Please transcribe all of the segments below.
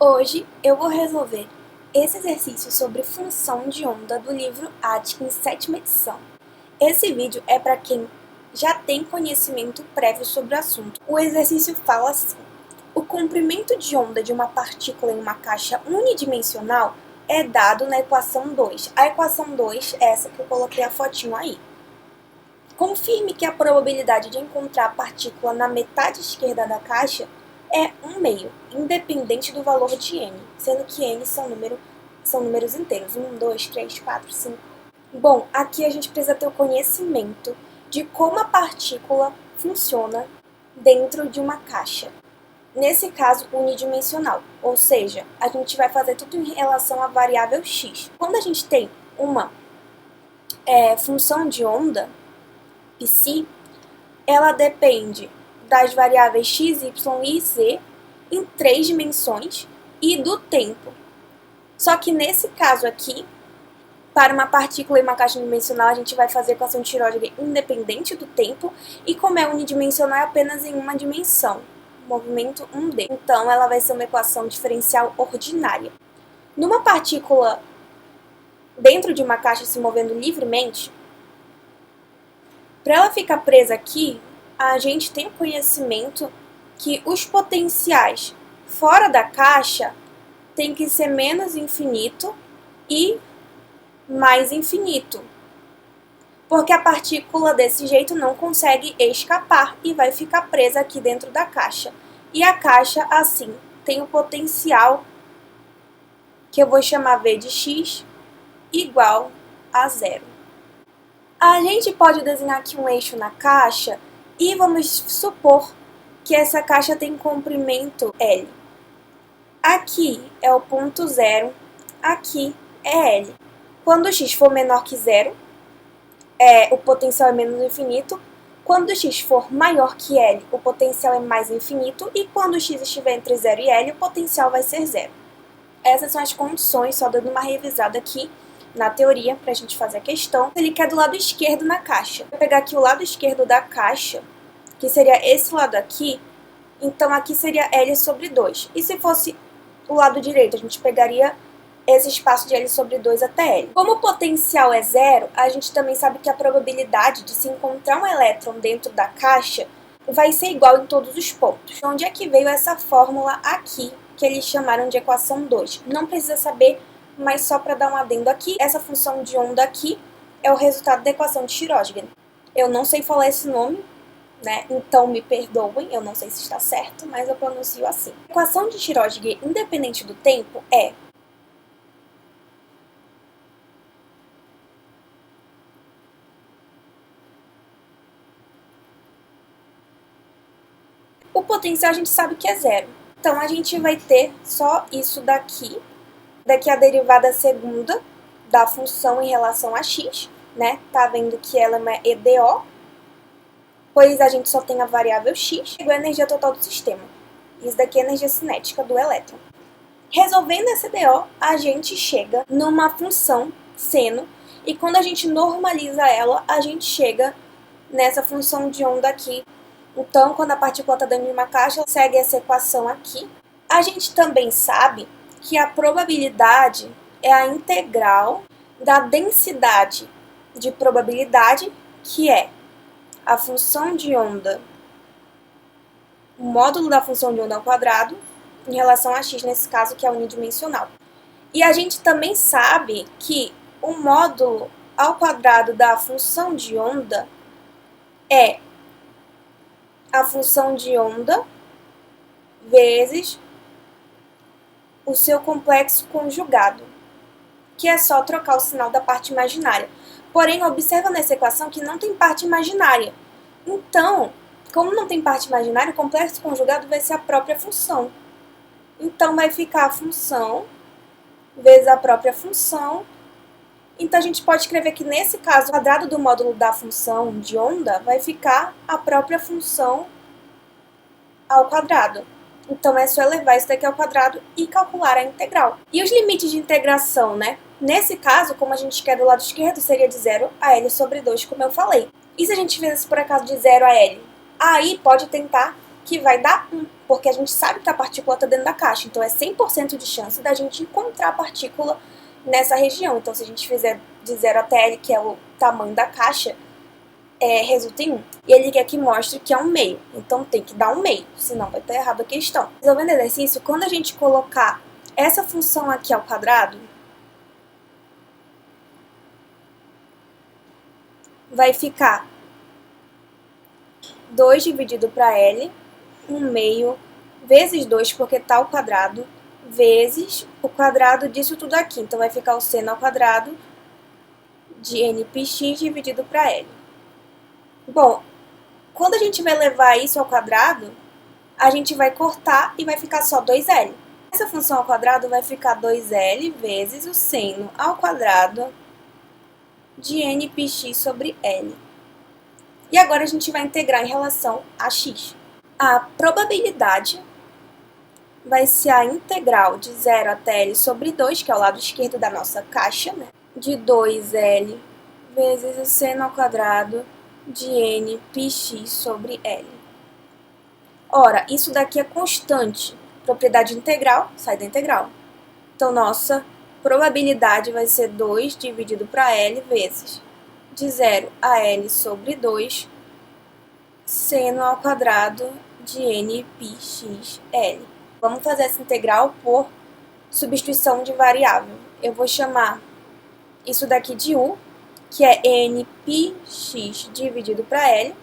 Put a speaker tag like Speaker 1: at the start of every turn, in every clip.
Speaker 1: Hoje eu vou resolver esse exercício sobre função de onda do livro Atkins, 7ª edição. Esse vídeo é para quem já tem conhecimento prévio sobre o assunto. O exercício fala assim: o comprimento de onda de uma partícula em uma caixa unidimensional é dado na equação 2. A equação 2 é essa que eu coloquei a fotinho aí. Confirme que a probabilidade de encontrar a partícula na metade esquerda da caixa é 1/2, independente do valor de n, sendo que n são números inteiros, 1, 2, 3, 4, 5. Bom, aqui a gente precisa ter o conhecimento de como a partícula funciona dentro de uma caixa. Nesse caso, unidimensional, ou seja, a gente vai fazer tudo em relação à variável x. Quando a gente tem uma função de onda, psi, ela depende das variáveis x, y e z em 3 dimensões e do tempo. Só que nesse caso aqui, para uma partícula em uma caixa unidimensional, a gente vai fazer a equação de Schrödinger independente do tempo, e como é unidimensional, é apenas em uma dimensão, movimento 1D. Então, ela vai ser uma equação diferencial ordinária. Numa partícula dentro de uma caixa se movendo livremente, para ela ficar presa aqui, a gente tem o conhecimento que os potenciais fora da caixa tem que ser menos infinito e mais infinito, porque a partícula desse jeito não consegue escapar e vai ficar presa aqui dentro da caixa. E a caixa, assim, tem o potencial, que eu vou chamar V de x, igual a 0. A gente pode desenhar aqui um eixo na caixa e vamos supor que essa caixa tem comprimento L. Aqui é o ponto 0, aqui é L. Quando x for menor que 0, o potencial é menos infinito. Quando x for maior que L, o potencial é mais infinito. E quando x estiver entre 0 e L, o potencial vai ser 0. Essas são as condições, só dando uma revisada aqui na teoria, para a gente fazer a questão. Ele quer do lado esquerdo na caixa. Vou pegar aqui o lado esquerdo da caixa, que seria esse lado aqui. Então, aqui seria L sobre 2. E se fosse o lado direito, a gente pegaria esse espaço de L sobre 2 até L. Como o potencial é 0, a gente também sabe que a probabilidade de se encontrar um elétron dentro da caixa vai ser igual em todos os pontos. Onde é que veio essa fórmula aqui, que eles chamaram de equação 2? Não precisa saber, mas só para dar um adendo aqui, essa função de onda aqui é o resultado da equação de Schrödinger. Eu não sei falar esse nome, né? Então me perdoem, eu não sei se está certo, mas eu pronuncio assim. A equação de Schrödinger independente do tempo é o potencial a gente sabe que é 0. Então, a gente vai ter só isso daqui. Daqui a derivada segunda da função em relação a x, né? Tá vendo que ela é uma EDO, pois a gente só tem a variável x, igual a energia total do sistema. Isso daqui é a energia cinética do elétron. Resolvendo essa EDO, a gente chega numa função seno, e quando a gente normaliza ela, a gente chega nessa função de onda aqui. Então, quando a partícula está dentro de uma caixa, segue essa equação aqui. A gente também sabe que a probabilidade é a integral da densidade de probabilidade, que é a função de onda, o módulo da função de onda ao quadrado, em relação a x, nesse caso, que é unidimensional. E a gente também sabe que o módulo ao quadrado da função de onda é a função de onda vezes o seu complexo conjugado, que é só trocar o sinal da parte imaginária. Porém, observa nessa equação que não tem parte imaginária. Então, como não tem parte imaginária, o complexo conjugado vai ser a própria função. Então, vai ficar a função vezes a própria função. Então, a gente pode escrever que, nesse caso, o quadrado do módulo da função de onda vai ficar a própria função ao quadrado. Então, é só elevar isso daqui ao quadrado e calcular a integral. E os limites de integração, né? Nesse caso, como a gente quer do lado esquerdo, seria de 0 a L sobre 2, como eu falei. E se a gente fizesse, por acaso, de 0 a L? Aí, pode tentar que vai dar 1. porque a gente sabe que a partícula está dentro da caixa, então é 100% de chance da gente encontrar a partícula nessa região. Então, se a gente fizer de 0 até L, que é o tamanho da caixa, resulta em 1. E ele quer que mostre que é um meio, então tem que dar um meio, senão vai estar errado a questão. Resolvendo o exercício, quando a gente colocar essa função aqui ao quadrado, vai ficar 2 dividido para L, 1 meio, vezes 2, porque está ao quadrado, vezes o quadrado disso tudo aqui. Então, vai ficar o seno ao quadrado de nπx dividido para L. Bom, quando a gente vai levar isso ao quadrado, a gente vai cortar e vai ficar só 2L. Essa função ao quadrado vai ficar 2L vezes o seno ao quadrado de nπx sobre L. E agora a gente vai integrar em relação a x. A probabilidade vai ser a integral de 0 até L sobre 2, que é o lado esquerdo da nossa caixa, né? De 2L vezes o seno ao quadrado de nπx sobre L. Ora, isso daqui é constante. Propriedade integral, sai da integral. Então, nossa probabilidade vai ser 2 dividido para L vezes de 0 a L sobre 2, seno ao quadrado de nπxL. Vamos fazer essa integral por substituição de variável. Eu vou chamar isso daqui de u, que é nπx dividido para L.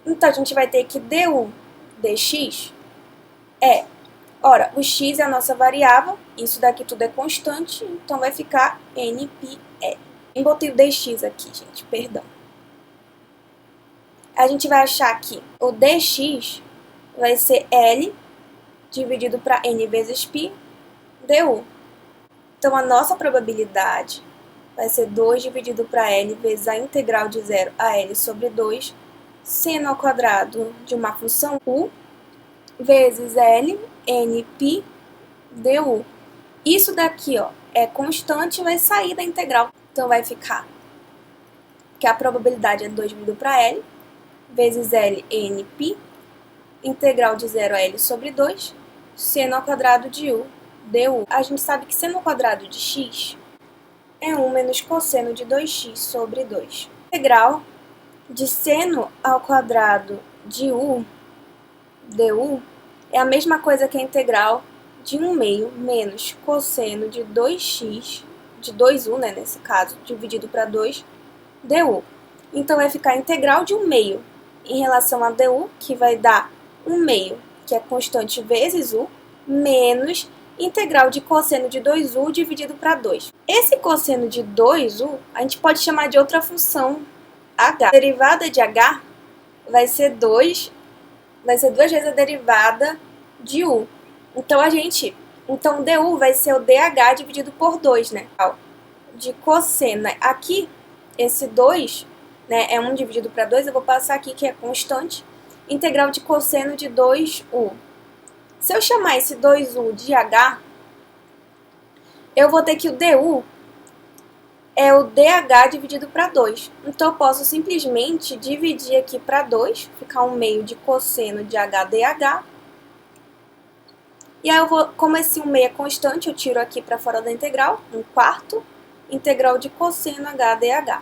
Speaker 1: Então, a gente vai ter que du dx ora, o x é a nossa variável, isso daqui tudo é constante, então vai ficar nπL. Eu botei o dx aqui, gente, perdão. A gente vai achar que o dx vai ser L dividido para n vezes π du. Então, a nossa probabilidade vai ser 2 dividido para L vezes a integral de 0 a L sobre 2, seno ao quadrado de uma função u, vezes L, nπ, du. Isso daqui, ó, é constante e vai sair da integral. Então, vai ficar que a probabilidade é 2 dividido para L, vezes L, nπ, integral de 0 a L sobre 2, seno ao quadrado de u, du. A gente sabe que seno ao quadrado de x é 1 menos cosseno de 2x sobre 2. Integral de seno ao quadrado de u, du, é a mesma coisa que a integral de 1 meio menos cosseno de 2x, de 2u, né, nesse caso, dividido para 2, du. Então, vai ficar a integral de 1 meio em relação a du, que vai dar 1 meio, que é constante, vezes u, menos integral de cosseno de 2u dividido para 2. Esse cosseno de 2u, a gente pode chamar de outra função h. A derivada de h vai ser 2 vezes a derivada de u. Então, du vai ser o dh dividido por 2, né? De cosseno. Aqui, esse 2, né, é 1 dividido para 2, eu vou passar aqui que é constante. Integral de cosseno de 2u. Se eu chamar esse 2u de h, eu vou ter que o du é o dh dividido para 2. Então, eu posso simplesmente dividir aqui para 2, ficar 1 meio de cosseno de h dh. E aí, como esse 1 meio é constante, eu tiro aqui para fora da integral, 1/4, integral de cosseno h dh.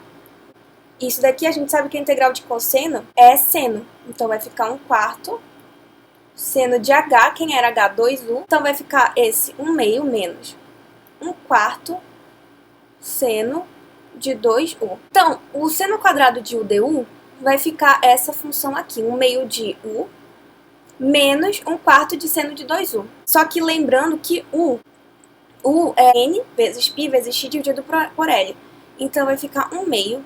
Speaker 1: Isso daqui a gente sabe que a integral de cosseno é seno. Então, vai ficar 1/4 seno de h, quem era h? 2u. Então, vai ficar esse 1 meio menos 1/4 seno de 2u. Então, o seno quadrado de u du vai ficar essa função aqui, 1 meio de u menos 1/4 de seno de 2u. Só que lembrando que u é n vezes π vezes x dividido por L. Então, vai ficar 1 meio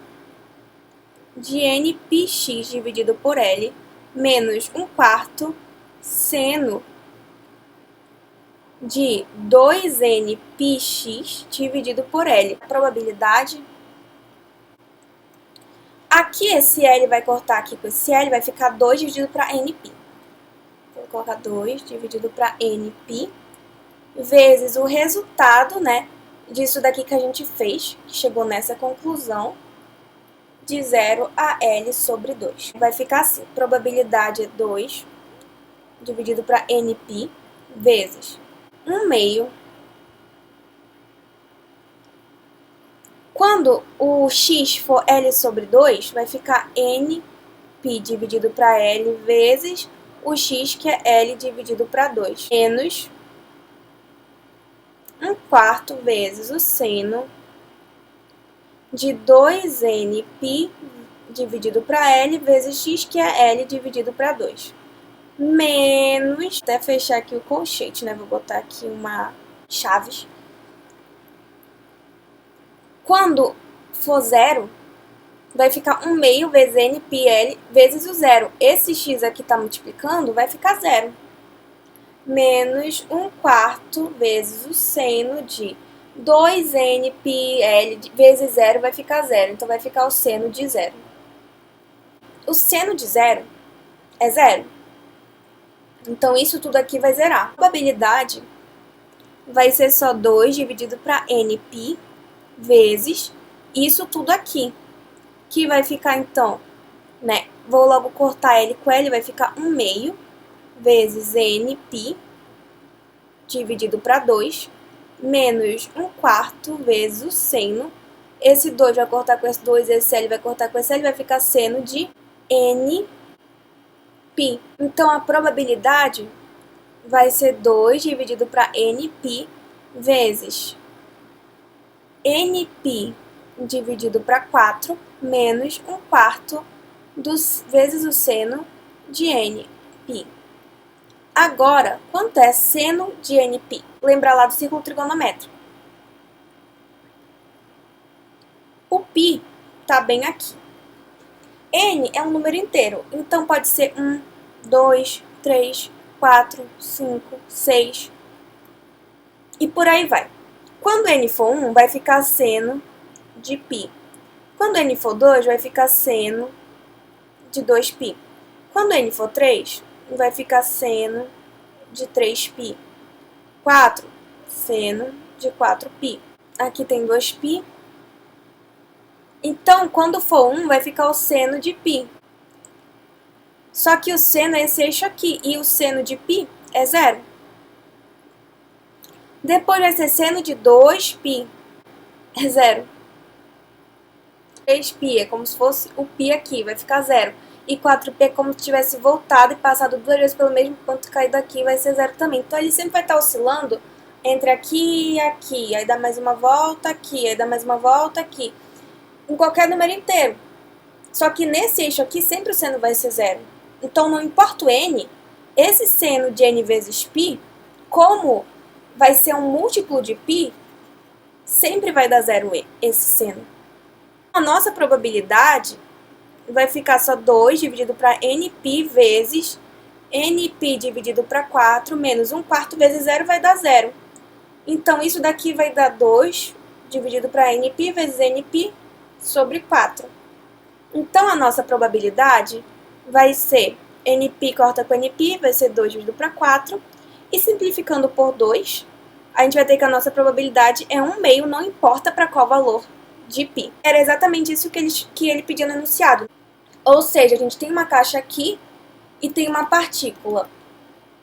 Speaker 1: de nπx dividido por L menos 1/4 seno de 2nπx dividido por L. A probabilidade... Aqui esse L vai cortar aqui com esse L, vai ficar 2 dividido para nπ. Então, vou colocar 2 dividido para nπ vezes o resultado, né, disso daqui que a gente fez, que chegou nessa conclusão, de 0 a L sobre 2. Vai ficar assim, probabilidade é 2 dividido para nπ vezes 1/2. Quando o x for L sobre 2, vai ficar nπ dividido para L vezes o x, que é L dividido para 2, menos 1/4 vezes o seno de 2nπ dividido para L vezes x, que é L dividido para 2. Menos, até fechar aqui o colchete, né? Vou botar aqui uma chaves. Quando for zero, vai ficar 1/2 vezes nπl vezes o zero. Esse x aqui tá multiplicando, vai ficar zero. Menos 1/4 vezes o seno de 2nπl vezes zero vai ficar zero. Então, vai ficar o seno de zero. O seno de zero é zero. Então, isso tudo aqui vai zerar. A probabilidade vai ser só 2 dividido para nπ vezes isso tudo aqui, que vai ficar, então, né? Vou logo cortar L com L, vai ficar 1/2 vezes nπ dividido para 2, menos 1/4 vezes o seno. Esse 2 vai cortar com esse 2, esse L vai cortar com esse L, vai ficar seno de nπ. Então, a probabilidade vai ser 2 dividido para nπ vezes nπ dividido para 4, menos 1/4 vezes o seno de nπ. Agora, quanto é seno de nπ? Lembra lá do círculo trigonométrico. O π está bem aqui. N é um número inteiro, então pode ser 1, 2, 3, 4, 5, 6 e por aí vai. Quando n for 1, vai ficar seno de π. Quando n for 2, vai ficar seno de 2π. Quando n for 3, vai ficar seno de 3π. 4, seno de 4π. Aqui tem 2π. Então, quando for 1, vai ficar o seno de π. Só que o seno é esse eixo aqui, e o seno de π é zero. Depois vai ser seno de 2π, é zero. 3π é como se fosse o π aqui, vai ficar zero. E 4π é como se tivesse voltado e passado 2 vezes pelo mesmo ponto, caído aqui, vai ser zero também. Então, ele sempre vai estar oscilando entre aqui e aqui. Aí dá mais uma volta aqui, aí dá mais uma volta aqui. Em qualquer número inteiro. Só que nesse eixo aqui, sempre o seno vai ser zero. Então, não importa o n, esse seno de n vezes π, como vai ser um múltiplo de π, sempre vai dar zero esse seno. A nossa probabilidade vai ficar só 2 dividido para nπ vezes nπ dividido para 4 menos 1/4 vezes zero vai dar zero. Então, isso daqui vai dar 2 dividido para nπ vezes nπ sobre 4. Então, a nossa probabilidade vai ser nπ corta com nπ, vai ser 2 dividido para 4. E simplificando por 2, a gente vai ter que a nossa probabilidade é 1/2, não importa para qual valor de π. Era exatamente isso que ele pediu no enunciado. Ou seja, a gente tem uma caixa aqui e tem uma partícula.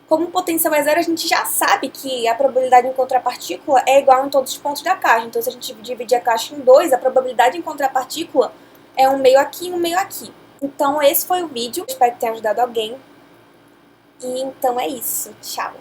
Speaker 1: Como o potencial é zero, a gente já sabe que a probabilidade de encontrar a partícula é igual em todos os pontos da caixa. Então, se a gente dividir a caixa em 2, a probabilidade de encontrar a partícula é 1/2 aqui e 1/2 aqui. Então, esse foi o vídeo. Espero que tenha ajudado alguém. E então é isso. Tchau!